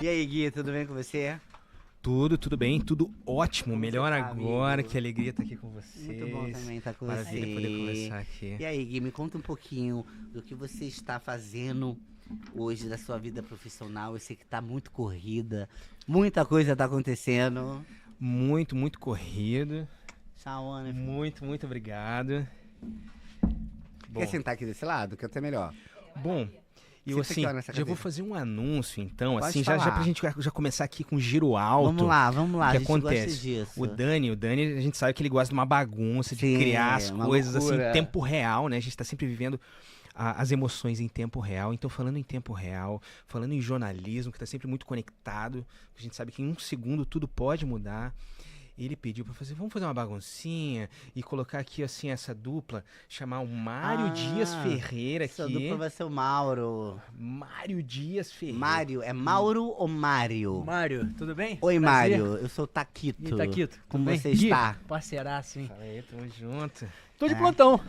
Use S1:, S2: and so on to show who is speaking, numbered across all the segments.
S1: E aí, Gui, tudo bem com você?
S2: Tudo bem, tudo ótimo.
S1: Como
S2: Melhor
S1: você tá,
S2: agora,
S1: amigo?
S2: que alegria estar aqui com vocês.
S1: Muito bom também estar com
S2: Maravilha
S1: você.
S2: poder conversar aqui.
S1: E aí, Gui, me conta um pouquinho do que você está fazendo hoje da sua vida profissional. Eu sei que tá muito corrida, muita coisa tá acontecendo.
S2: Muito corrido.
S1: Tchau, Ana.
S2: Muito obrigado. Bom,
S1: Quer sentar aqui desse lado, que é até melhor?
S2: bom, eu
S1: Senta aqui,
S2: assim,
S1: ó, nessa
S2: já vou
S1: cadeira.
S2: fazer um anúncio então,
S1: Pode
S2: assim, já
S1: falar.
S2: pra gente já começar aqui com giro alto.
S1: Vamos lá,
S2: O que
S1: a gente
S2: acontece?
S1: gosta disso.
S2: O Dani, a gente sabe que ele gosta de uma bagunça, de
S1: Sim,
S2: criar as
S1: uma
S2: coisas assim
S1: loucura.
S2: em tempo real, né? A gente tá sempre vivendo as emoções em tempo real. Então, falando em tempo real, falando em jornalismo, que tá sempre muito conectado, a gente sabe que em um segundo tudo pode mudar. Ele pediu pra fazer, vamos fazer uma baguncinha e colocar aqui assim essa dupla, chamar o Mário Dias Ferreira
S1: Essa
S2: aqui.
S1: dupla vai ser o Mauro.
S2: Mário Dias Ferreira.
S1: Mário, é Mauro ou Mário?
S3: Mário, tudo bem?
S1: Oi,
S3: Prazer.
S1: Mário, eu sou o Taquito.
S3: E Taquito,
S1: Como
S3: tudo bem?
S1: você
S3: Gui,
S1: está?
S3: Parceiraço, hein?
S2: Fala aí, tamo junto.
S3: Tô de
S1: É.
S3: plantão.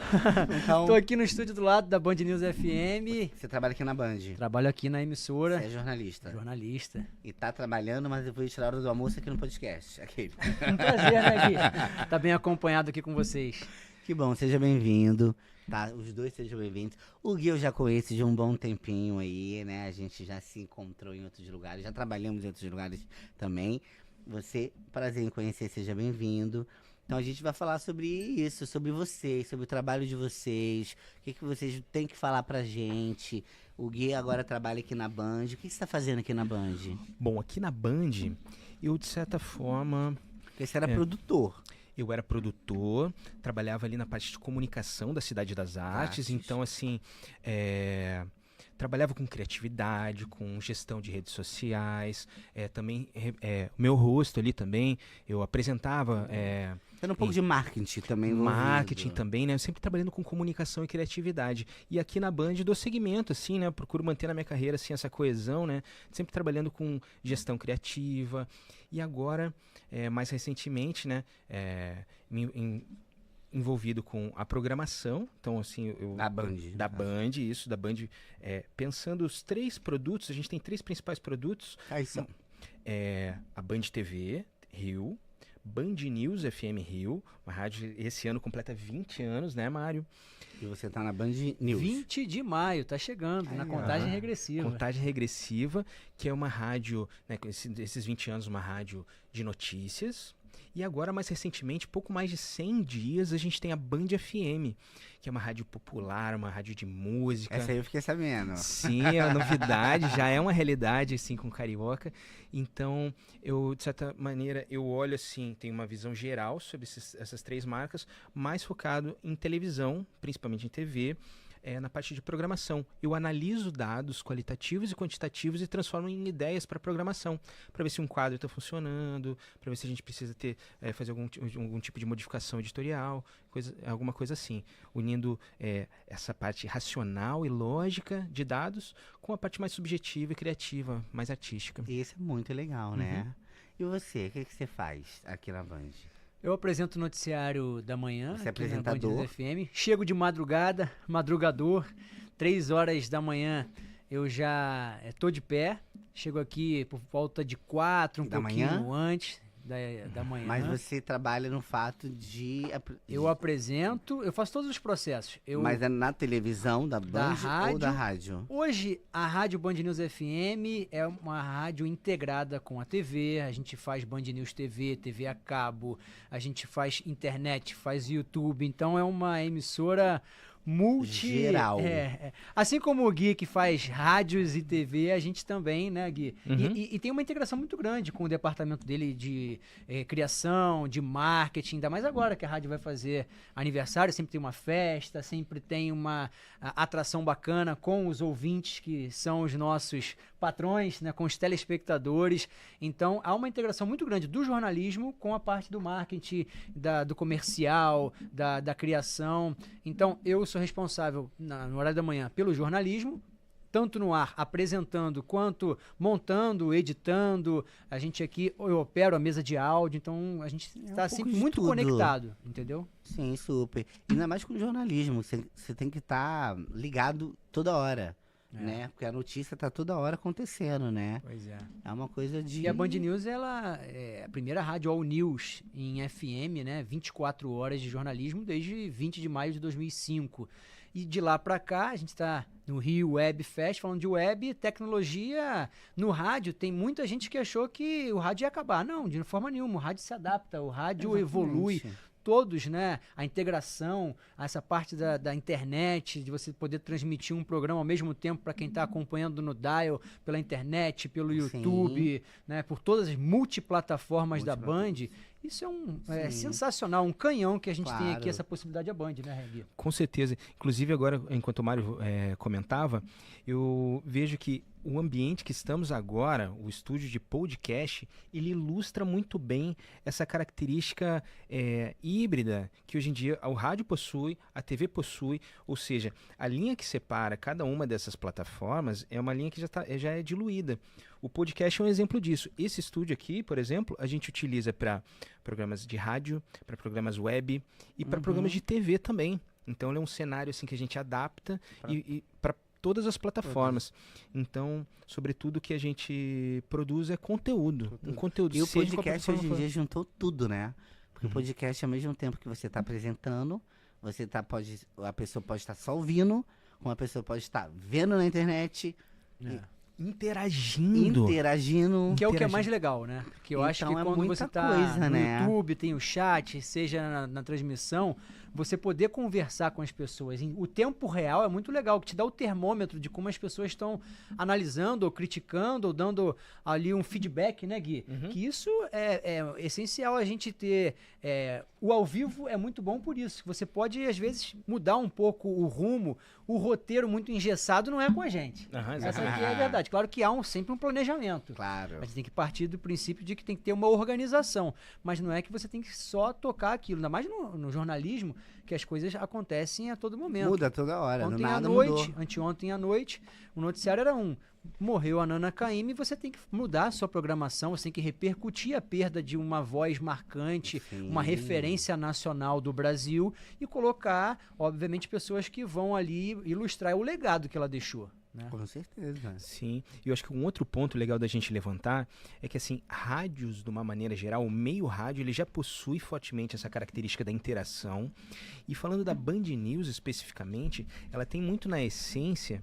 S1: Então,
S3: Tô aqui no estúdio do lado da Band News FM.
S1: você trabalha aqui na Band.
S3: Trabalho aqui na
S1: Você
S3: emissora.
S1: é jornalista.
S3: Jornalista.
S1: E tá trabalhando, mas depois de tirar a hora do almoço aqui no podcast. Aquele.
S3: Um prazer, né, Gui? Tá bem acompanhado aqui com vocês.
S1: Que bom, seja bem-vindo. Tá, os dois sejam bem-vindos. O Gui eu já conheço de um bom tempinho aí, né? A gente já se encontrou em outros lugares, já trabalhamos em outros lugares também. Você, prazer em conhecer, seja bem-vindo. Então a gente vai falar sobre isso, sobre vocês, sobre o trabalho de vocês, o que vocês têm que falar pra gente. O Gui agora trabalha aqui na Band. O que você tá fazendo aqui na Band?
S2: Bom, aqui na Band, eu de certa forma,
S1: Porque você era
S2: É.
S1: produtor.
S2: eu era produtor, trabalhava ali na parte de comunicação da Cidade das Artes,
S1: Artes.
S2: então assim, trabalhava com criatividade, com gestão de redes sociais, também o meu rosto ali também, eu apresentava
S1: Era um pouco de marketing também envolvido.
S2: marketing também, né? Eu sempre trabalhando com comunicação e criatividade. E aqui na Band dou segmento, assim, né? Eu procuro manter na minha carreira, assim, essa coesão, né? Sempre trabalhando com gestão criativa. E agora, mais recentemente, né? Envolvido com a programação. Então, assim,
S1: Da Band.
S2: Da Band, isso, da Band. Pensando os 3 produtos, a gente tem 3 principais produtos.
S1: Quais são?
S2: A Band TV, Rio. Band News FM Rio, uma rádio esse ano completa 20 anos, né, Mário?
S1: E você tá na Band News.
S3: 20 de maio, tá chegando, na
S1: Aí, ó.
S3: contagem regressiva.
S2: Contagem Regressiva, que é uma rádio, né, com esses 20 anos, uma rádio de notícias. E agora, mais recentemente, pouco mais de 100 dias, a gente tem a Band FM, que é uma rádio popular, uma rádio de música.
S1: Essa aí eu fiquei sabendo.
S2: Sim, é uma novidade, já é uma realidade, assim, com Carioca. Então, eu, de certa maneira, eu olho, assim, tenho uma visão geral sobre essas 3 marcas, mais focado em televisão, principalmente em TV, na parte de programação. Eu analiso dados qualitativos e quantitativos e transformo em ideias para programação, para ver se um quadro está funcionando, para ver se a gente precisa fazer algum tipo de modificação editorial, alguma coisa assim, unindo essa parte racional e lógica de dados com a parte mais subjetiva e criativa, mais artística.
S1: E isso é muito legal, né? E você, o que você faz aqui na Band?
S3: Eu apresento o noticiário da manhã.
S1: Você é
S3: aqui na Band
S1: apresentador?
S3: News FM. Chego de madrugada, madrugador. 3 horas da manhã eu já tô de pé. Chego aqui por volta de 4, um
S1: Da
S3: pouquinho
S1: manhã?
S3: antes da manhã.
S1: Mas você trabalha no fato de...
S3: Eu apresento, eu faço todos os processos.
S1: Mas é na televisão da Band ou da rádio?
S3: Hoje, a Rádio Band News FM é uma rádio integrada com a TV. A gente faz Band News TV, TV a cabo. A gente faz internet, faz YouTube. Então, é uma emissora
S1: Geral.
S3: Assim como o Gui que faz rádios e TV, a gente também, né, Gui?
S2: Uhum.
S3: E tem uma integração muito grande com o departamento dele de criação, de marketing, ainda mais agora que a rádio vai fazer aniversário, sempre tem uma festa, sempre tem uma atração bacana com os ouvintes que são os nossos patrões, né, com os telespectadores. Então, há uma integração muito grande do jornalismo com a parte do marketing, do comercial, da criação. Então, eu sou responsável no horário da manhã pelo jornalismo, tanto no ar, apresentando, quanto montando, editando. A gente aqui, eu opero a mesa de áudio, então a gente está
S1: pouco
S3: sempre
S1: de
S3: muito
S1: tudo.
S3: conectado, entendeu?
S1: Sim, super. E ainda mais com o jornalismo. Você tem que estar ligado toda hora. né? Porque a notícia tá toda hora acontecendo, né?
S3: Pois é.
S1: É uma coisa de...
S3: E a Band News, ela é a primeira rádio all news em FM, né? 24 horas de jornalismo desde 20 de maio de 2005. E de lá pra cá, a gente tá no Rio Web Fest, falando de web, tecnologia no rádio. Tem muita gente que achou que o rádio ia acabar. Não, de forma nenhuma. O rádio se adapta, o rádio evolui.
S1: Exatamente.
S3: Todos, né? A integração, essa parte da internet, de você poder transmitir um programa ao mesmo tempo para quem está acompanhando no dial, pela internet, pelo YouTube, né? Por todas as multiplataformas da Band. Isso é sensacional, um canhão que a gente tem aqui, essa possibilidade da Band, né, Regui?
S2: Com certeza. Inclusive, agora, enquanto o Mário comentava, eu vejo que o ambiente que estamos agora, o estúdio de podcast, ele ilustra muito bem essa característica híbrida que hoje em dia o rádio possui, a TV possui, ou seja, a linha que separa cada uma dessas plataformas é uma linha que já é diluída. O podcast é um exemplo disso. Esse estúdio aqui, por exemplo, a gente utiliza para programas de rádio, para programas web e para programas de TV também. Então, ele é um cenário assim que a gente adapta e para todas as plataformas. Então, sobretudo, o que a gente produz é conteúdo. Um conteúdo.
S1: E o podcast hoje em dia juntou tudo, né? Porque o podcast, ao mesmo tempo que você está apresentando, a pessoa pode estar só ouvindo, como a pessoa pode estar vendo na internet.
S2: Interagindo.
S3: Que é o que é mais legal, né? Porque eu acho que quando você tá no YouTube, tem o chat, seja na transmissão, você poder conversar com as pessoas. O tempo real é muito legal, que te dá o termômetro de como as pessoas estão analisando, ou criticando, ou dando ali um feedback, né, Gui? Que isso é essencial a gente ter. O ao vivo é muito bom por isso. Você pode, às vezes, mudar um pouco o rumo. O roteiro muito engessado não é com a gente. Essa aqui é a verdade. Claro que há sempre um planejamento.
S1: Claro.
S3: A gente tem que partir do princípio de que tem que ter uma organização. Mas não é que você tem que só tocar aquilo. Ainda mais no jornalismo, que as coisas acontecem a todo momento.
S1: Muda toda hora.
S3: Ontem
S1: nada
S3: à noite,
S1: mudou.
S3: anteontem à noite, o noticiário era morreu a Nana Caymmi, você tem que mudar a sua programação, você tem que repercutir a perda de uma voz marcante, uma referência nacional do Brasil e colocar, obviamente, pessoas que vão ali ilustrar o legado que ela deixou. Né?
S1: Com certeza.
S2: Sim, e eu acho que um outro ponto legal da gente levantar é que, assim, rádios, de uma maneira geral, o meio rádio, ele já possui fortemente essa característica da interação. E falando da Band News especificamente, ela tem muito na essência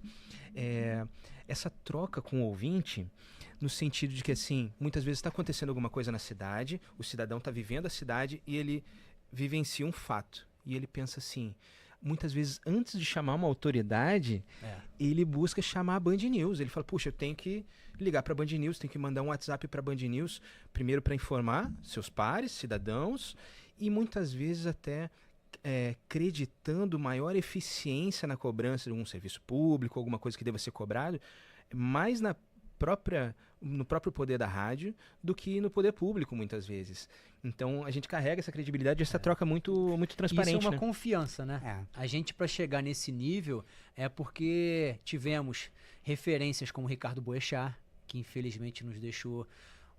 S2: essa troca com o ouvinte, no sentido de que, assim, muitas vezes está acontecendo alguma coisa na cidade, o cidadão está vivendo a cidade e ele vivencia um fato. E ele pensa assim, muitas vezes, antes de chamar uma autoridade, ele busca chamar a Band News. Ele fala, puxa, eu tenho que ligar para a Band News, tenho que mandar um WhatsApp para a Band News, primeiro para informar seus pares, cidadãos, e muitas vezes até acreditando maior eficiência na cobrança de um serviço público, alguma coisa que deva ser cobrado, mais no próprio poder da rádio do que no poder público, muitas vezes. Então, a gente carrega essa credibilidade, essa troca muito transparente.
S3: Isso é uma confiança, né? A gente, para chegar nesse nível, é porque tivemos referências como Ricardo Boechat, que infelizmente nos deixou,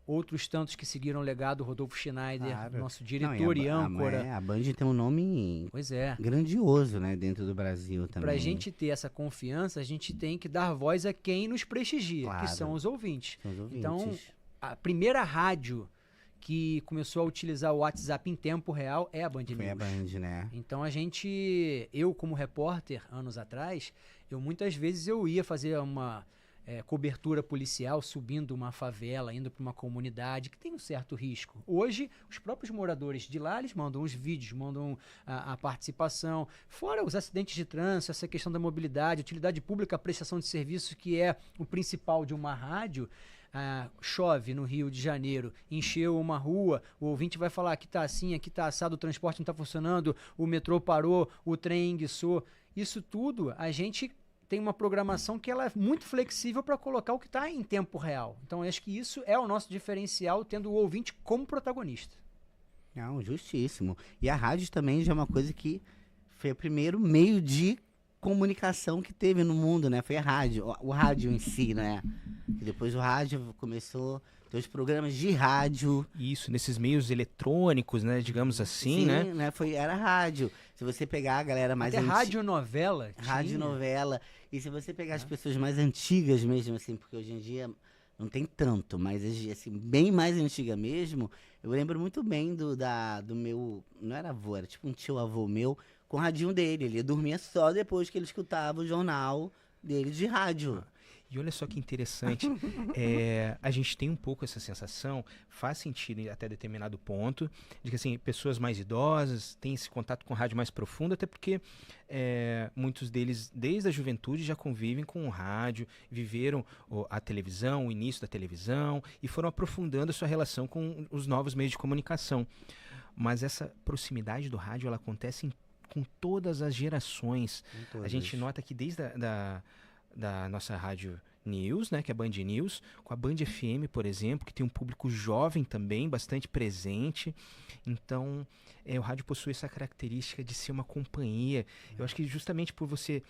S3: outros tantos que seguiram o legado, Rodolfo Schneider, nosso diretor e âncora.
S1: A Band tem um nome grandioso, né, dentro do Brasil também.
S3: Pra gente ter essa confiança, a gente tem que dar voz a quem nos prestigia, que são os ouvintes. Então, a primeira rádio que começou a utilizar o WhatsApp em tempo real é a Band News.
S1: Foi a Band, né?
S3: Então eu como repórter, anos atrás, muitas vezes eu ia fazer uma cobertura policial, subindo uma favela, indo para uma comunidade que tem um certo risco. Hoje, os próprios moradores de lá, eles mandam os vídeos, mandam a participação, fora os acidentes de trânsito, essa questão da mobilidade, utilidade pública, a prestação de serviços, que é o principal de uma rádio. Chove no Rio de Janeiro, encheu uma rua, o ouvinte vai falar, aqui tá assim, aqui tá assado, o transporte não tá funcionando, o metrô parou, o trem enguiçou. Isso tudo, a gente tem uma programação que ela é muito flexível para colocar o que está em tempo real. Então, eu acho que isso é o nosso diferencial, tendo o ouvinte como protagonista.
S1: Não, justíssimo. E a rádio também já é uma coisa que foi o primeiro meio de comunicação que teve no mundo, né? Foi a rádio, o rádio em si, né? E depois o rádio começou... Tem os programas de rádio.
S2: Isso, nesses meios eletrônicos, né? Digamos assim, né?
S1: Era rádio. Se você pegar a galera mais antiga...
S3: radionovela.
S1: Radionovela. E se você pegar as pessoas mais antigas mesmo, assim, porque hoje em dia não tem tanto, mas assim, bem mais antiga mesmo, eu lembro muito bem do meu, não era avô, era tipo um tio-avô meu, com o radinho dele. Ele dormia só depois que ele escutava o jornal dele de rádio.
S2: E olha só que interessante, a gente tem um pouco essa sensação, faz sentido até determinado ponto, de que assim, pessoas mais idosas têm esse contato com o rádio mais profundo, até porque muitos deles, desde a juventude, já convivem com o rádio, viveram a televisão, o início da televisão, e foram aprofundando a sua relação com os novos meios de comunicação. Mas essa proximidade do rádio, ela acontece com todas as gerações. A gente nota que desde da nossa rádio News, né, que é a Band News, com a Band FM, por exemplo, que tem um público jovem também, bastante presente. Então, o rádio possui essa característica de ser uma companhia. Eu acho que justamente por você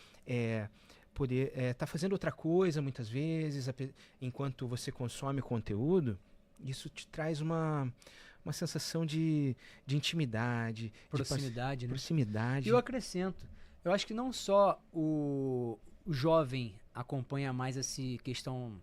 S2: poder estar fazendo outra coisa, muitas vezes, enquanto você consome conteúdo, isso te traz uma sensação de intimidade,
S3: Proximidade, né?
S2: proximidade.
S3: E eu acrescento, eu acho que não só o jovem acompanha mais essa questão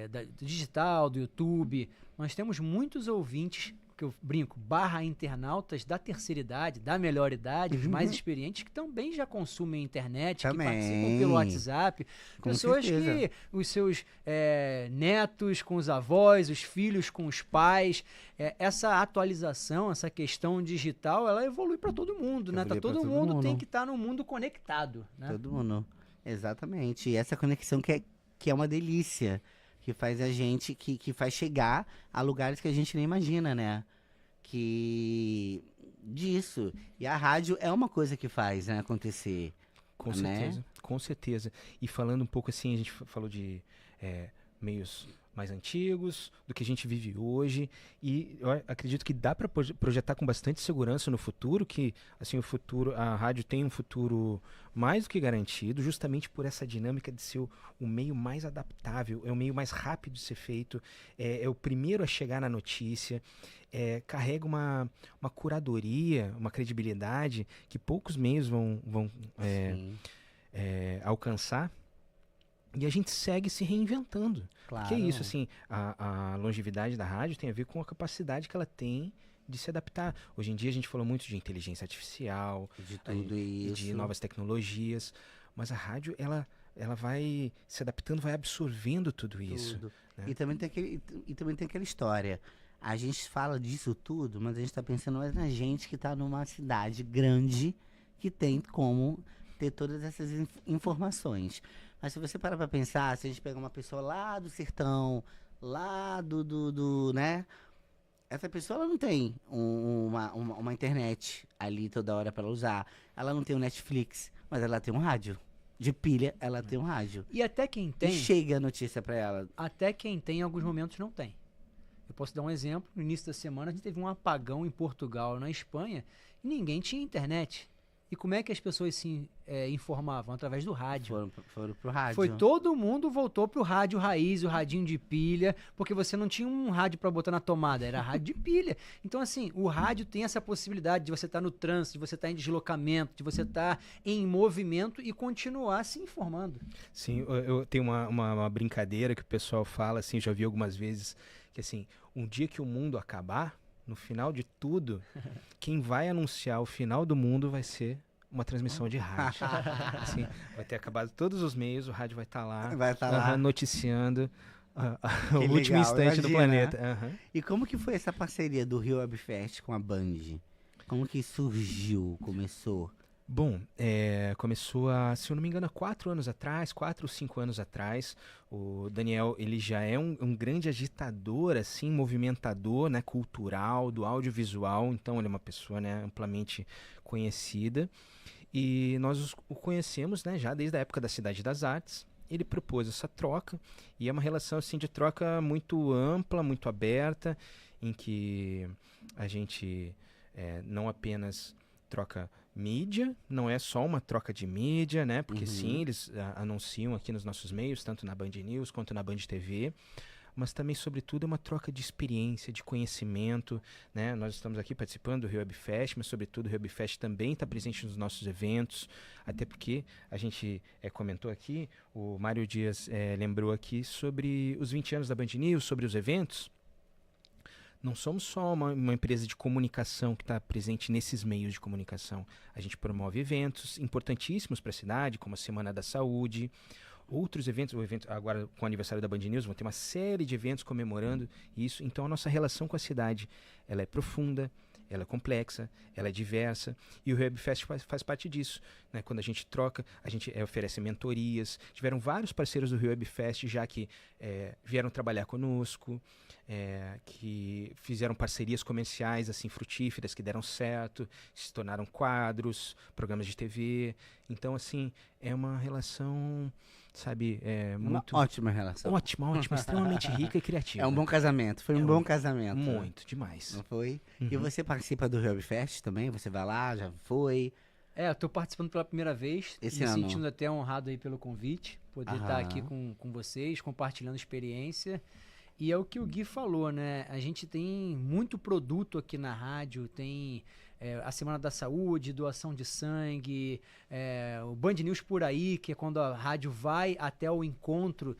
S3: do digital, do YouTube. Nós temos muitos ouvintes, que eu brinco, internautas da terceira idade, da melhor idade, os mais experientes, que também já consumem internet,
S1: Também.
S3: que participam pelo WhatsApp.
S1: Com
S3: Pessoas
S1: certeza.
S3: que os seus netos com os avós, os filhos com os pais. Essa atualização, essa questão digital, ela evolui para todo mundo, né?
S1: Evolui pra
S3: Todo
S1: todo
S3: mundo tem
S1: mundo.
S3: que estar no mundo conectado, né?
S1: Todo mundo. Exatamente. E essa conexão que é uma delícia. Que faz a gente, que faz chegar a lugares que a gente nem imagina, né? Disso. E a rádio é uma coisa que faz, né, acontecer.
S2: Com
S1: né?
S2: certeza, com certeza. E falando um pouco assim, a gente falou de meios mais antigos, do que a gente vive hoje, e eu acredito que dá para projetar com bastante segurança no futuro, que assim a rádio tem um futuro mais do que garantido, justamente por essa dinâmica de ser o meio mais adaptável, é o meio mais rápido de ser feito, é o primeiro a chegar na notícia, carrega uma curadoria, uma credibilidade que poucos meios vão
S1: Sim,
S2: alcançar. E a gente segue se reinventando.
S1: claro.
S2: Que é isso, assim, a longevidade da rádio tem a ver com a capacidade que ela tem de se adaptar. Hoje em dia a gente falou muito de inteligência artificial,
S1: De tudo isso.
S2: de novas tecnologias, mas a rádio, ela vai se adaptando, vai absorvendo tudo isso.
S1: Tudo.
S2: né?
S1: E também tem aquela história. A gente fala disso tudo, mas a gente tá pensando mais na gente que tá numa cidade grande que tem como ter todas essas informações. Mas se você parar pra pensar, se a gente pegar uma pessoa lá do sertão, lá né? Essa pessoa ela não tem uma internet ali toda hora pra ela usar. Ela não tem um Netflix, mas ela tem um rádio. De pilha, ela tem um rádio.
S3: E até quem
S1: E
S3: tem,
S1: chega a notícia pra ela.
S3: em alguns momentos não tem. Eu posso dar um exemplo. No início da semana a gente teve um apagão em Portugal, na Espanha, e ninguém tinha internet. E como é que as pessoas se informavam? Através do rádio.
S1: Foram pro rádio.
S3: Foi todo mundo voltou pro rádio raiz, o radinho de pilha, porque você não tinha um rádio para botar na tomada, era rádio de pilha. Então, assim, o rádio tem essa possibilidade de você estar no trânsito, de você estar em deslocamento, de você estar em movimento e continuar se informando.
S2: Sim, eu tenho uma brincadeira que o pessoal fala, assim, já vi algumas vezes, que assim, um dia que o mundo acabar, no final de tudo, quem vai anunciar o final do mundo vai ser uma transmissão de rádio. Assim, vai ter acabado todos os meios, o rádio vai estar lá,
S1: Vai estar lá.
S2: noticiando o
S1: Que
S2: último
S1: legal,
S2: instante do
S1: imagina.
S2: planeta. Aham.
S1: E como que foi essa parceria do Rio Web Fest com a Band? Como que surgiu, começou?
S2: Bom, começou se eu não me engano, há 4 ou 5 anos atrás. O Daniel, ele já é um grande agitador, assim, movimentador, né, cultural, do audiovisual. Então, ele é uma pessoa, né, amplamente conhecida. E nós o conhecemos, né, já desde a época da Cidade das Artes. Ele propôs essa troca, e é uma relação, assim, de troca muito ampla, muito aberta, em que a gente não apenas troca mídia, não é só uma troca de mídia, né? Porque sim, eles anunciam aqui nos nossos meios, tanto na Band News quanto na Band TV, mas também, sobretudo, é uma troca de experiência, de conhecimento, né? Nós estamos aqui participando do Rio Web Fest, mas, sobretudo, o Rio Web Fest também está presente nos nossos eventos, até porque a gente comentou aqui, o Mário Dias lembrou aqui sobre os 20 anos da Band News, sobre os eventos. Não somos só uma empresa de comunicação que está presente nesses meios de comunicação. A gente promove eventos importantíssimos para a cidade, como a Semana da Saúde, outros eventos, o evento agora com o aniversário da Band News, vão ter uma série de eventos comemorando isso. Então a nossa relação com a cidade, ela é profunda, ela é complexa, ela é diversa, e o Web Fest faz parte disso, né? Quando a gente troca, a gente oferece mentorias. Tiveram vários parceiros do Web Fest já que vieram trabalhar conosco, que fizeram parcerias comerciais assim frutíferas, que deram certo, se tornaram quadros, programas de TV. Então, assim, é uma relação, sabe, muito...
S1: Uma ótima relação.
S2: Ótima, extremamente rica e criativa.
S1: É um bom casamento, foi um bom casamento.
S2: Muito, demais.
S1: Não foi? E você participa do Web Fest também? Você vai lá, já foi?
S3: Eu tô participando pela primeira vez,
S1: Esse
S3: me
S1: ano.
S3: sentindo até honrado aí pelo convite, poder estar aqui com vocês, compartilhando experiência. E é o que o Gui falou, né? A gente tem muito produto aqui na rádio, tem a Semana da Saúde, doação de sangue, o Band News Por Aí, que é quando a rádio vai até o encontro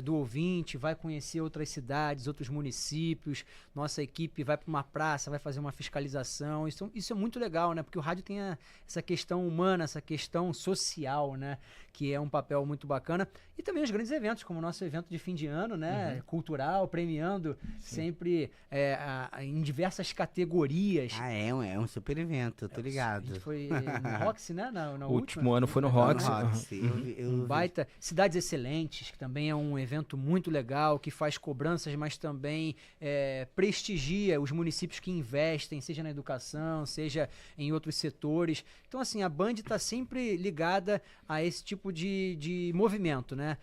S3: do ouvinte, vai conhecer outras cidades, outros municípios, nossa equipe vai para uma praça, vai fazer uma fiscalização. Isso é muito legal, né? Porque o rádio tem essa questão humana, essa questão social, né? Que é um papel muito bacana. E também os grandes eventos, como o nosso evento de fim de ano, né? Cultural, premiando sempre em diversas categorias.
S1: É um super evento, tô
S3: A
S1: ligado.
S3: gente foi no Roxy, né? Na
S2: O
S3: última.
S2: último ano foi no Roxy.
S1: Eu
S3: Baita. Cidades Excelentes, que também é um evento muito legal, que faz cobranças, mas também prestigia os municípios que investem, seja na educação, seja em outros setores. Então, assim, a Band está sempre ligada a esse tipo de movimento, né?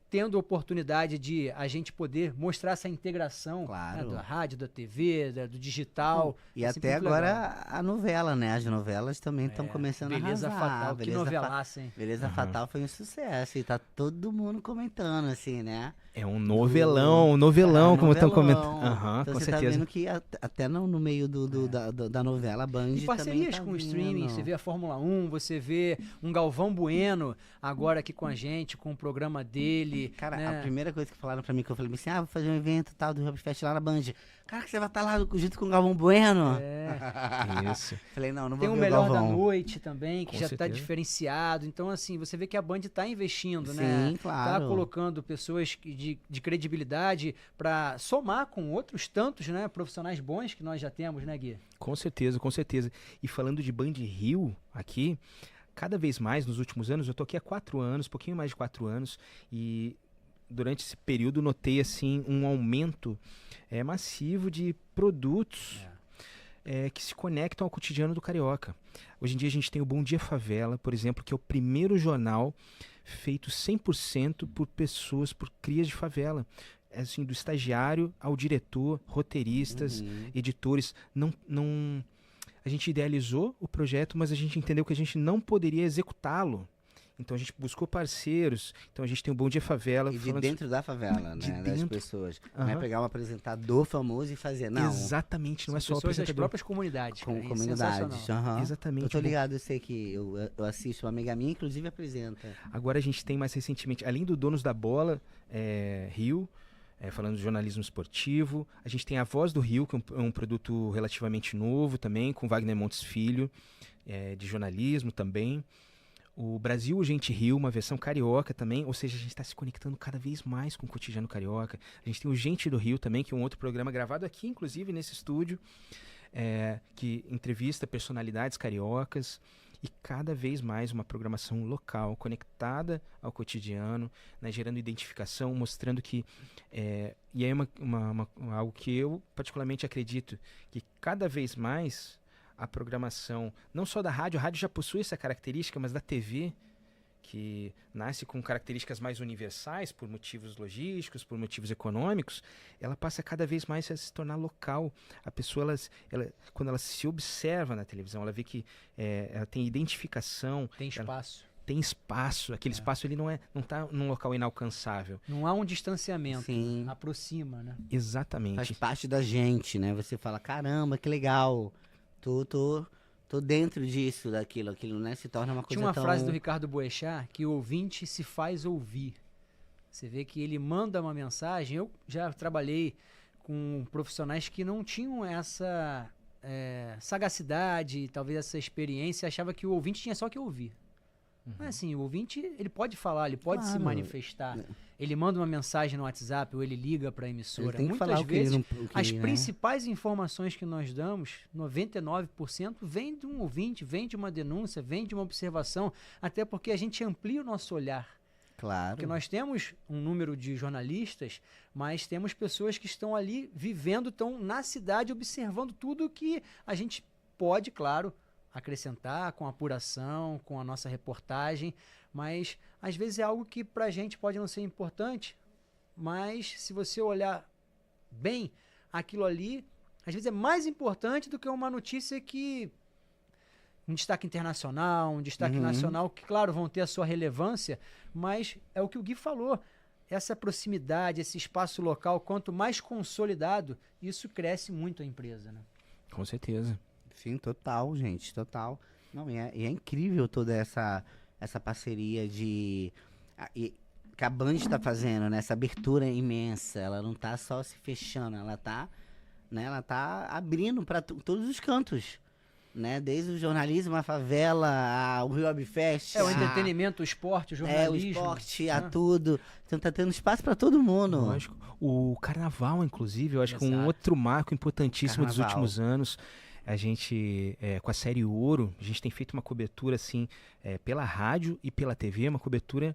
S3: Tendo a oportunidade de a gente poder mostrar essa integração,
S1: Claro.
S3: né, da rádio, da TV, do digital.
S1: E
S3: É sempre
S1: até
S3: muito legal.
S1: agora a novela, né? As novelas também estão começando
S3: Beleza
S1: a arrasar.
S3: Fatal, que
S1: Beleza
S3: novelaça, hein?
S1: Beleza Fatal foi um sucesso e tá todo mundo comentando, assim, né?
S2: É um novelão, como estão comentando.
S1: Então
S2: Com
S1: você
S2: certeza.
S1: tá vendo que até no meio da novela, a Band
S3: E parcerias
S1: também tá
S3: com o streaming,
S1: vindo.
S3: você vê a Fórmula 1, você vê um Galvão Bueno agora aqui com a gente, com o programa dele.
S1: Cara,
S3: né?
S1: a primeira coisa que falaram pra mim, que eu falei assim, vou fazer um evento tal do Web Fest lá na Band. Cara, que você vai estar lá junto com o Galvão Bueno?
S2: Isso.
S1: Falei, não
S3: Tem
S1: vou
S3: o
S1: ver
S3: Melhor
S1: o
S3: da
S1: Galvão.
S3: Noite também, que
S2: Com
S3: já está
S2: certeza.
S3: diferenciado. Então, assim, você vê que a Band está investindo,
S1: Sim,
S3: né?
S1: claro.
S3: Tá colocando pessoas de credibilidade para somar com outros tantos, né, profissionais bons que nós já temos, né, Gui?
S2: Com certeza, com certeza. E falando de Band Rio aqui, cada vez mais nos últimos anos, eu tô aqui há 4 anos, pouquinho mais de 4 anos, e durante esse período notei assim um aumento massivo de produtos que se conectam ao cotidiano do carioca. Hoje em dia a gente tem o Bom Dia Favela, por exemplo, que é o primeiro jornal feito 100% por pessoas, por crias de favela. Assim, do estagiário ao diretor, roteiristas, editores. A gente idealizou o projeto, mas a gente entendeu que a gente não poderia executá-lo. Então a gente buscou parceiros. Então a gente tem o Bom Dia Favela.
S1: E de
S2: falando
S1: dentro da favela,
S2: de
S1: né? Das
S2: dentro.
S1: pessoas. Não é
S2: Aham.
S1: pegar um apresentador famoso e fazer, não.
S2: Exatamente, não é só o
S3: Pessoas das
S2: apresentador.
S3: próprias comunidades.
S1: Com
S3: cara, isso é
S1: comunidades.
S3: sensacional.
S1: aham.
S2: Exatamente.
S1: Eu tô ligado, eu sei que eu assisto, uma amiga minha, inclusive, apresenta.
S2: Agora a gente tem mais recentemente, além do Donos da Bola, Rio, falando de jornalismo esportivo, a gente tem a Voz do Rio, que é um produto relativamente novo também, com Wagner Montes Filho, de jornalismo também. O Brasil Gente Rio, uma versão carioca também, ou seja, a gente está se conectando cada vez mais com o cotidiano carioca. A gente tem o Gente do Rio também, que é um outro programa gravado aqui, inclusive, nesse estúdio, que entrevista personalidades cariocas, e cada vez mais uma programação local, conectada ao cotidiano, né, gerando identificação, mostrando que... e aí algo que eu particularmente acredito, que cada vez mais a programação, não só da rádio, a rádio já possui essa característica, mas da TV, que nasce com características mais universais, por motivos logísticos, por motivos econômicos, ela passa cada vez mais a se tornar local. A pessoa, quando ela se observa na televisão, ela vê que ela tem identificação.
S3: Tem espaço.
S2: tem espaço. Aquele espaço ele não tá num local inalcançável.
S3: Não há um distanciamento.
S1: Sim.
S3: Aproxima, né?
S2: Exatamente.
S1: Faz parte da gente, né? Você fala, caramba, que legal. Tô dentro disso, daquilo. Aquilo, né? Se torna uma coisa
S3: Tinha uma
S1: tão...
S3: frase do Ricardo Boechat que o ouvinte se faz ouvir. Você vê que ele manda uma mensagem. Eu já trabalhei com profissionais que não tinham essa sagacidade, talvez essa experiência, achava que o ouvinte tinha só que ouvir. Mas assim, o ouvinte, ele pode falar, ele pode se
S1: Claro.
S3: manifestar. Ele manda uma mensagem no WhatsApp ou ele liga para a
S1: Ele
S3: emissora.
S1: tem que
S3: Muitas
S1: falar
S3: vezes,
S1: o que ele não...
S3: as principais informações que nós damos, 99%, vem de um ouvinte, vem de uma denúncia, vem de uma observação, até porque a gente amplia o nosso olhar.
S1: Claro.
S3: Porque nós temos um número de jornalistas, mas temos pessoas que estão ali vivendo, estão na cidade observando tudo que a gente pode, claro, acrescentar com a apuração, com a nossa reportagem, mas às vezes é algo que pra gente pode não ser importante, mas se você olhar bem, aquilo ali às vezes é mais importante do que uma notícia que um destaque internacional, um destaque nacional, que claro, vão ter a sua relevância, mas é o que o Gui falou, essa proximidade, esse espaço local, quanto mais consolidado, isso cresce muito a empresa, né?
S2: Com certeza.
S1: Sim, total, gente, total. Não, e é incrível toda essa parceria que a Band está fazendo, né? Essa abertura imensa. Ela não tá só se fechando, ela tá abrindo para todos os cantos, né? Desde o jornalismo, a favela, o Rio Abfest.
S3: O entretenimento, o esporte, o jornalismo.
S1: O esporte, tudo. Então tá tendo espaço para todo mundo.
S2: Lógico. O carnaval, inclusive, eu acho que é um
S3: Exato.
S2: outro marco importantíssimo dos
S1: Carnaval.
S2: últimos anos. A gente, com a série Ouro, a gente tem feito uma cobertura assim, pela rádio e pela TV, uma cobertura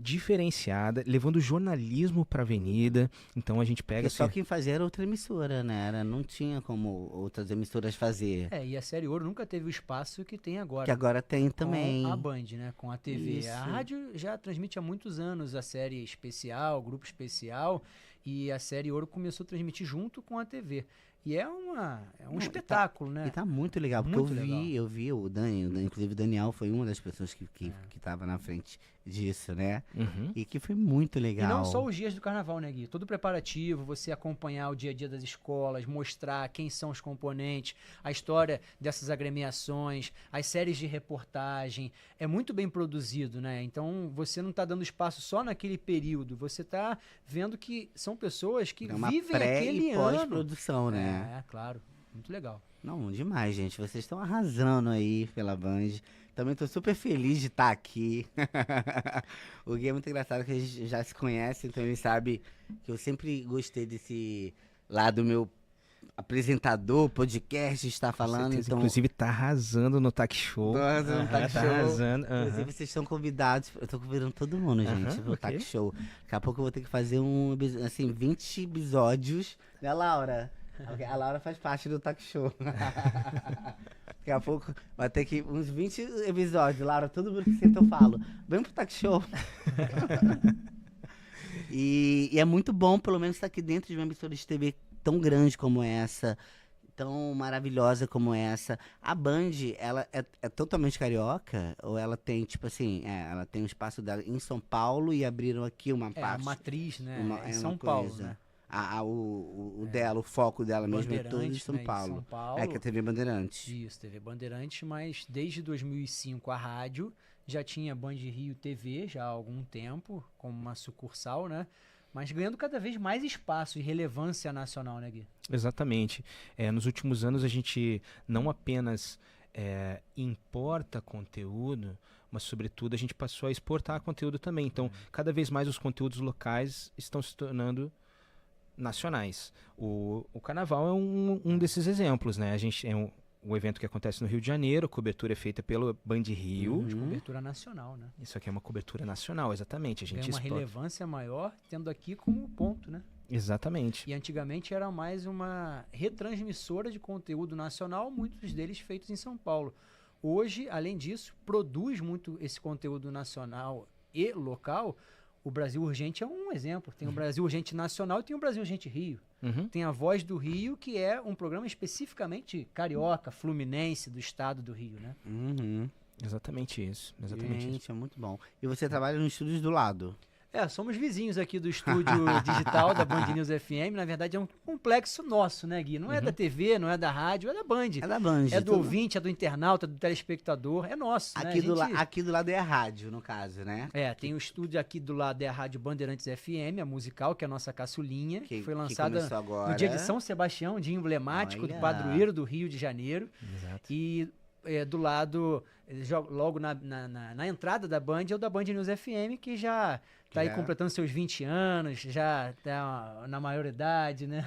S2: diferenciada, levando jornalismo para a avenida. Então a gente pega...
S1: Porque só quem fazia era outra emissora, né? Não tinha como outras emissoras fazer.
S3: E a série Ouro nunca teve o espaço que tem agora.
S1: Que agora tem também.
S3: Com a Band, né? Com a TV.
S1: Isso.
S3: A rádio já transmite há muitos anos a série especial, grupo especial, e a série Ouro começou a transmitir junto com a TV. E é um espetáculo, né?
S1: E tá muito legal, porque
S3: Muito
S1: eu vi o Dani, inclusive o Daniel foi uma das pessoas que tava na frente disso, né?
S2: Uhum.
S1: E que foi muito legal.
S3: E não só os dias do carnaval, né, Gui? Todo preparativo, você acompanhar o dia a dia das escolas, mostrar quem são os componentes, a história dessas agremiações, as séries de reportagem. É muito bem produzido, né? Então você não está dando espaço só naquele período, você está vendo que são pessoas que
S1: É uma
S3: vivem
S1: pré
S3: aquele
S1: e
S3: ano.
S1: pós-produção, né?
S3: Claro. Muito legal.
S1: Não, demais, gente. Vocês estão arrasando aí pela Band. Também tô super feliz de estar aqui. O Gui é muito engraçado que a gente já se conhece, então ele sabe que eu sempre gostei desse lado meu apresentador, podcast, estar falando. Então,
S2: Inclusive tá arrasando no Talk Show.
S1: tô arrasando no Talk
S2: Tá
S1: Show.
S2: arrasando.
S1: Inclusive, vocês estão convidados. Eu tô convidando todo mundo, gente, pro
S2: ok.
S1: Talk Show. Daqui a pouco eu vou ter que fazer 20 episódios. Né, Laura? A Laura faz parte do Talk Show. Daqui a pouco vai ter que uns 20 episódios. Laura, todo mundo que senta eu falo. Vem pro Talk Show. E é muito bom, pelo menos, estar aqui dentro de uma emissora de TV tão grande como essa, tão maravilhosa como essa. A Band, ela é totalmente carioca? Ou ela tem, tipo assim, ela tem um espaço dela em São Paulo e abriram aqui uma
S3: A
S1: parte?
S3: matriz, né?
S1: uma-
S3: em
S1: é
S3: São
S1: uma
S3: Paulo,
S1: coisa.
S3: né?
S1: O dela, o foco dela mesmo é todo em
S3: Bandeirantes,
S1: São
S3: né, em
S1: Paulo.
S3: São Paulo.
S1: É que é a TV Bandeirantes.
S3: Isso, TV Bandeirantes, mas desde 2005 a rádio já tinha Band Rio TV já há algum tempo, como uma sucursal, né? Mas ganhando cada vez mais espaço e relevância nacional, né, Gui?
S2: Exatamente. Nos últimos anos a gente não apenas importa conteúdo, mas sobretudo a gente passou a exportar conteúdo também. Então, cada vez mais os conteúdos locais estão se tornando nacionais. O Carnaval é um desses exemplos, né? A gente o evento que acontece no Rio de Janeiro, a cobertura é feita pelo Band Rio.
S3: De cobertura nacional, né?
S2: Isso aqui é uma cobertura nacional, exatamente. A gente
S3: Tem uma
S2: exporta.
S3: relevância maior, tendo aqui como ponto, né?
S2: Exatamente.
S3: E antigamente era mais uma retransmissora de conteúdo nacional, muitos deles feitos em São Paulo. Hoje, além disso, produz muito esse conteúdo nacional e local. O Brasil Urgente é um exemplo. Tem o Brasil Urgente Nacional e tem o Brasil Urgente Rio.
S2: Uhum.
S3: Tem a Voz do Rio, que é um programa especificamente carioca, fluminense, do estado do Rio, né?
S1: Uhum.
S2: Exatamente isso. Exatamente isso.
S1: Gente, é muito bom. E você trabalha nos estúdios do lado.
S3: Somos vizinhos aqui do estúdio digital da Band News FM. Na verdade, é um complexo nosso, né, Gui? Não é da TV, não é da rádio, é da Band.
S1: É da Band.
S3: É do ouvinte, é do internauta, do telespectador. É nosso, né?
S1: Aqui do lado é a rádio, no caso, né?
S3: Tem um estúdio aqui do lado, é a Rádio Bandeirantes FM, a musical, que é a nossa caçulinha, que foi lançada no dia de São Sebastião, dia emblemático do padroeiro do Rio de Janeiro.
S2: Exato.
S3: E do lado, logo na entrada da Band, é o da Band News FM, que já tá aí completando seus 20 anos, já tá na maioridade, né?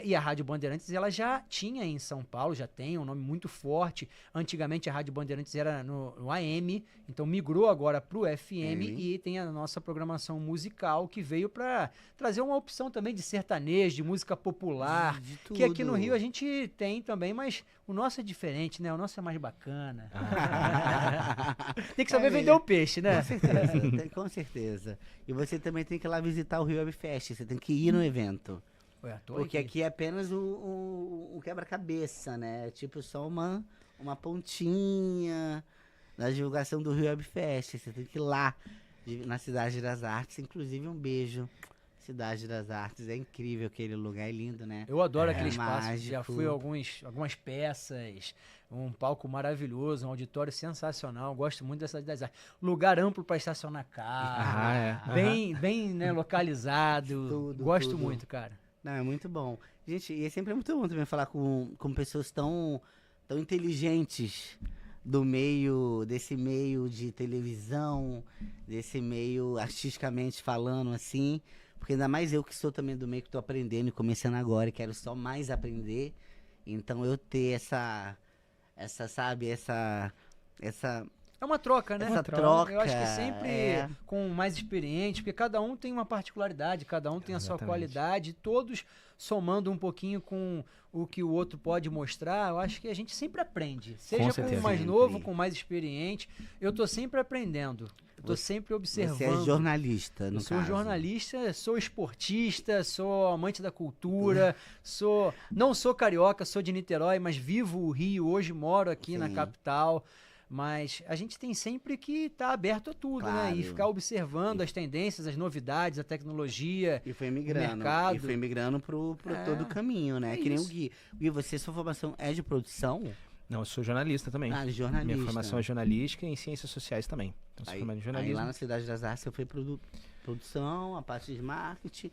S3: E a Rádio Bandeirantes, ela já tinha em São Paulo, já tem um nome muito forte. Antigamente a Rádio Bandeirantes era no AM, então migrou agora pro FM e tem a nossa programação musical que veio para trazer uma opção também de sertanejo, de música popular,
S1: de tudo.
S3: que aqui no Rio a gente tem também, mas o nosso é diferente, né? O nosso é mais bacana. Tem que saber vender o peixe, né?
S1: Com certeza, com certeza. E você também tem que ir lá visitar o Rio Web Fest, você tem que ir no evento. Porque aqui é apenas o quebra-cabeça, né? Tipo só uma pontinha da divulgação do Rio Web Fest. Você tem que ir lá, na Cidade das Artes. Inclusive, um beijo. Cidade das Artes, é incrível aquele lugar, é lindo, né?
S3: Eu adoro aquele espaço,
S1: mágico.
S3: já fui a algumas peças, um palco maravilhoso, um auditório sensacional, gosto muito da Cidade das Artes. Lugar amplo para estacionar carro, bem né, localizado, gosto muito, cara.
S1: Não, é muito bom. Gente, e é sempre muito bom também falar com pessoas tão inteligentes desse meio de televisão, desse meio artisticamente falando, assim. Porque ainda mais eu que sou também do meio que tô aprendendo e começando agora e quero só mais aprender. Então eu ter essa
S3: É uma troca, né?
S1: Essa troca.
S3: Eu acho que sempre com mais experiente, porque cada um tem uma particularidade, cada um tem a sua qualidade, todos somando um pouquinho com o que o outro pode mostrar, eu acho que a gente sempre aprende. Seja com o mais novo, com o mais experiente, eu tô sempre aprendendo. Eu tô sempre observando.
S1: Você é jornalista, no caso.
S3: Sou jornalista, sou esportista, sou amante da cultura, não sou carioca, sou de Niterói, mas vivo o Rio, hoje moro aqui na capital. Mas a gente tem sempre que estar aberto a tudo, né? E ficar observando as tendências, as novidades, a tecnologia, o mercado.
S1: E foi migrando pro todo o caminho, né? Que nem o Gui. Gui, sua formação é de produção?
S2: Não, eu sou jornalista também.
S1: Jornalista.
S2: Minha formação é jornalística e em ciências sociais também. Então, sou formado em jornalismo.
S1: Aí lá na Cidade das Artes eu fui produção, a parte de marketing.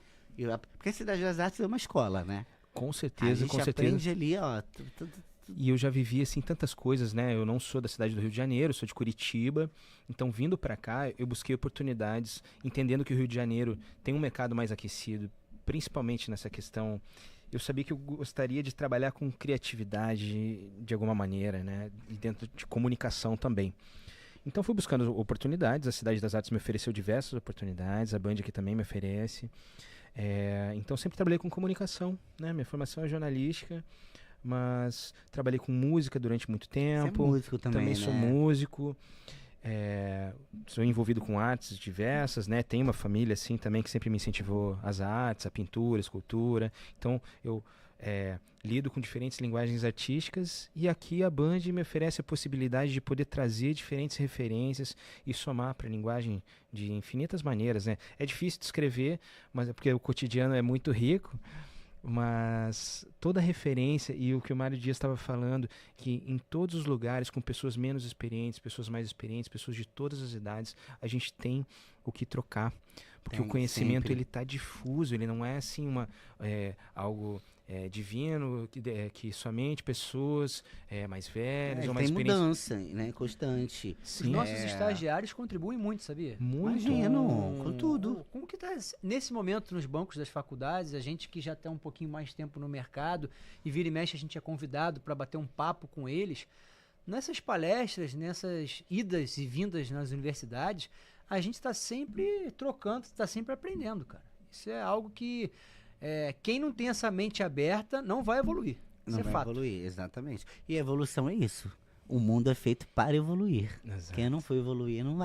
S1: Porque a Cidade das Artes é uma escola, né?
S2: Com certeza, com certeza.
S1: Aprende ali, ó.
S2: E eu já vivi, assim, tantas coisas, né? Eu não sou da cidade do Rio de Janeiro, sou de Curitiba. Então, vindo pra cá, eu busquei oportunidades, entendendo que o Rio de Janeiro tem um mercado mais aquecido, principalmente nessa questão. Eu sabia que eu gostaria de trabalhar com criatividade de alguma maneira, né? E dentro de comunicação também. Então, fui buscando oportunidades. A Cidade das Artes me ofereceu diversas oportunidades. A Band aqui também me oferece. Então, sempre trabalhei com comunicação, né? Minha formação é jornalística. Mas trabalhei com música durante muito tempo.
S1: Você é músico também, né?
S2: Sou músico. Sou envolvido com artes diversas, né? Tenho uma família, assim, também que sempre me incentivou às artes, a pintura, a escultura. Então, eu lido com diferentes linguagens artísticas e aqui a Band me oferece a possibilidade de poder trazer diferentes referências e somar para a linguagem de infinitas maneiras, né? É difícil de escrever, mas é porque o cotidiano é muito rico. Mas toda a referência e o que o Mário Dias estava falando, que em todos os lugares, com pessoas menos experientes, pessoas mais experientes, pessoas de todas as idades, a gente tem o que trocar. Porque o conhecimento ele está difuso, ele não é assim algo divino, que somente pessoas mais velhas ou mais experientes.
S1: Tem mudança, né? Constante.
S3: Sim. Os nossos estagiários contribuem muito, sabia?
S2: Muito.
S1: Imagino, com tudo.
S3: Como que tá nesse momento nos bancos das faculdades, a gente que já está um pouquinho mais tempo no mercado e vira e mexe a gente é convidado para bater um papo com eles. Nessas palestras, nessas idas e vindas nas universidades, a gente está sempre trocando, está sempre aprendendo, cara. Isso é algo que quem não tem essa mente aberta não vai evoluir. Isso
S1: não vai evoluir, exatamente. E a evolução é isso. O mundo é feito para evoluir.
S2: Exato.
S1: Quem não for evoluir não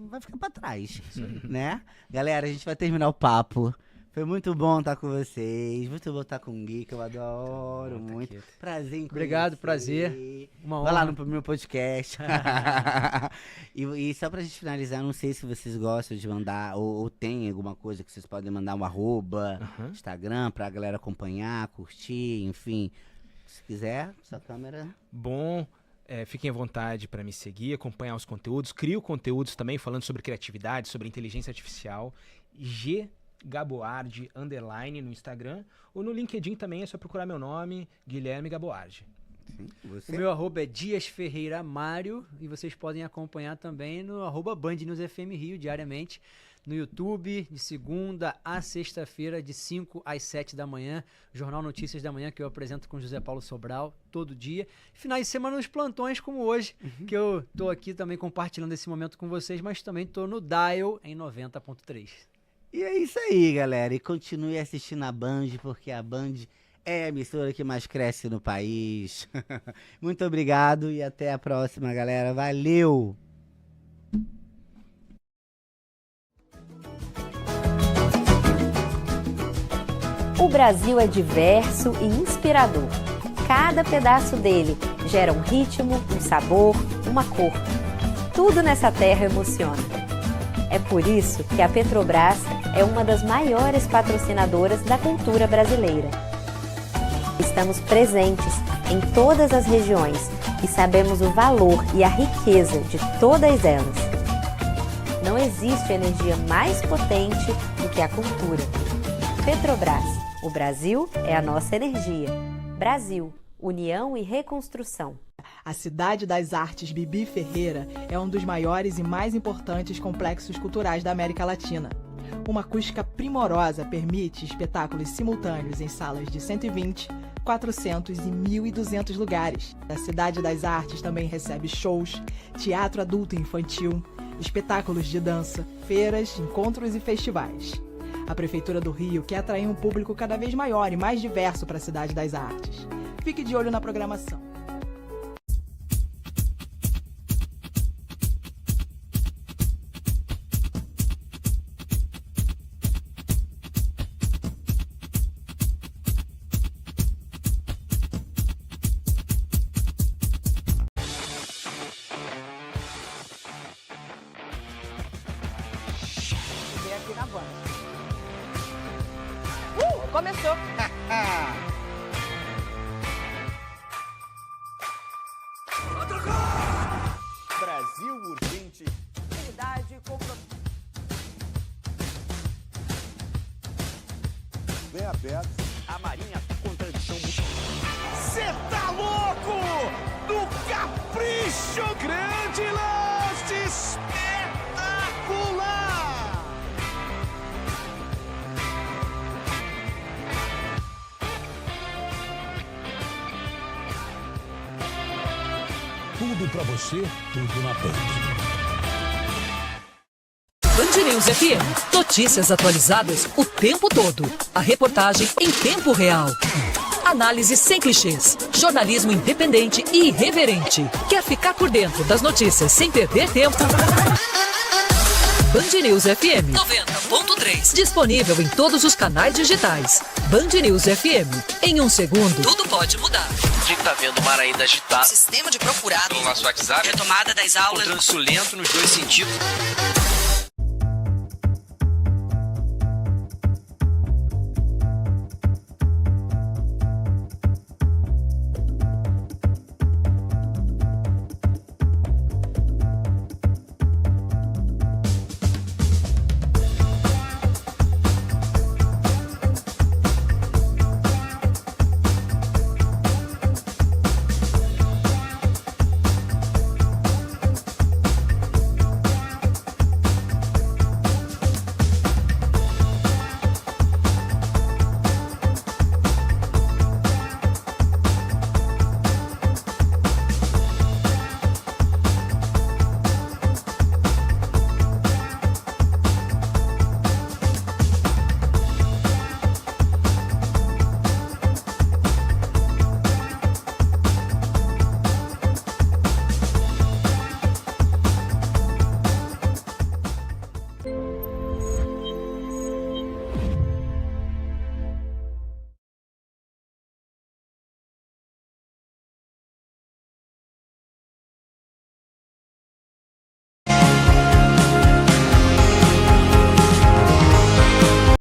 S1: vai ficar para trás, né? Galera, a gente vai terminar o papo. Foi muito bom estar com vocês. Muito bom estar com o Gui, que eu adoro muito. Prazer em conhecer.
S3: Obrigado, prazer. Uma
S1: Vai lá
S3: honra.
S1: no meu podcast. e só pra gente finalizar, não sei se vocês gostam de mandar, ou tem alguma coisa que vocês podem mandar um arroba, Instagram, pra galera acompanhar, curtir, enfim. Se quiser, sua câmera.
S2: Bom, fiquem à vontade para me seguir, acompanhar os conteúdos. Crio conteúdos também falando sobre criatividade, sobre inteligência artificial. Gaboardi _ no Instagram, ou no LinkedIn também é só procurar meu nome, Guilherme Gaboardi.
S1: Sim,
S3: O meu arroba é Dias Ferreira Mário e vocês podem acompanhar também no arroba Band News FM Rio diariamente no YouTube, de segunda a sexta-feira, de 5 às 7 da manhã, Jornal Notícias da Manhã, que eu apresento com José Paulo Sobral todo dia. Finais de semana nos plantões, como hoje, que eu tô aqui também compartilhando esse momento com vocês, mas também tô no Dial em 90.3.
S1: E é isso aí, galera. E continue assistindo a Band, porque a Band é a emissora que mais cresce no país. Muito obrigado e até a próxima, galera. Valeu!
S4: O Brasil é diverso e inspirador. Cada pedaço dele gera um ritmo, um sabor, uma cor. Tudo nessa terra emociona. É por isso que a Petrobras é uma das maiores patrocinadoras da cultura brasileira. Estamos presentes em todas as regiões e sabemos o valor e a riqueza de todas elas. Não existe energia mais potente do que a cultura. Petrobras, o Brasil é a nossa energia. Brasil, união e reconstrução.
S5: A Cidade das Artes Bibi Ferreira é um dos maiores e mais importantes complexos culturais da América Latina. Uma acústica primorosa permite espetáculos simultâneos em salas de 120, 400 e 1.200 lugares. A Cidade das Artes também recebe shows, teatro adulto e infantil, espetáculos de dança, feiras, encontros e festivais. A Prefeitura do Rio quer atrair um público cada vez maior e mais diverso para a Cidade das Artes. Fique de olho na programação.
S6: Aqui na Band. Começou.
S7: Brasil Urgente.
S6: Atividade com
S7: Bem aberto.
S6: a Marinha contradição.
S7: Cê tá louco? Do Capricho! Grande lance! Espetacular!
S8: Tudo pra você, tudo na Band.
S9: Band News FM. Notícias atualizadas o tempo todo. A reportagem em tempo real. Análise sem clichês. Jornalismo independente e irreverente. Quer ficar por dentro das notícias sem perder tempo? Band News FM 90.3. Disponível em todos os canais digitais. Band News FM. Em um segundo, tudo pode mudar.
S10: A gente tá vendo o mar ainda agitado.
S9: Sistema de procurado.
S10: No nosso WhatsApp.
S9: Retomada das aulas.
S10: O trânsito lento nos dois sentidos.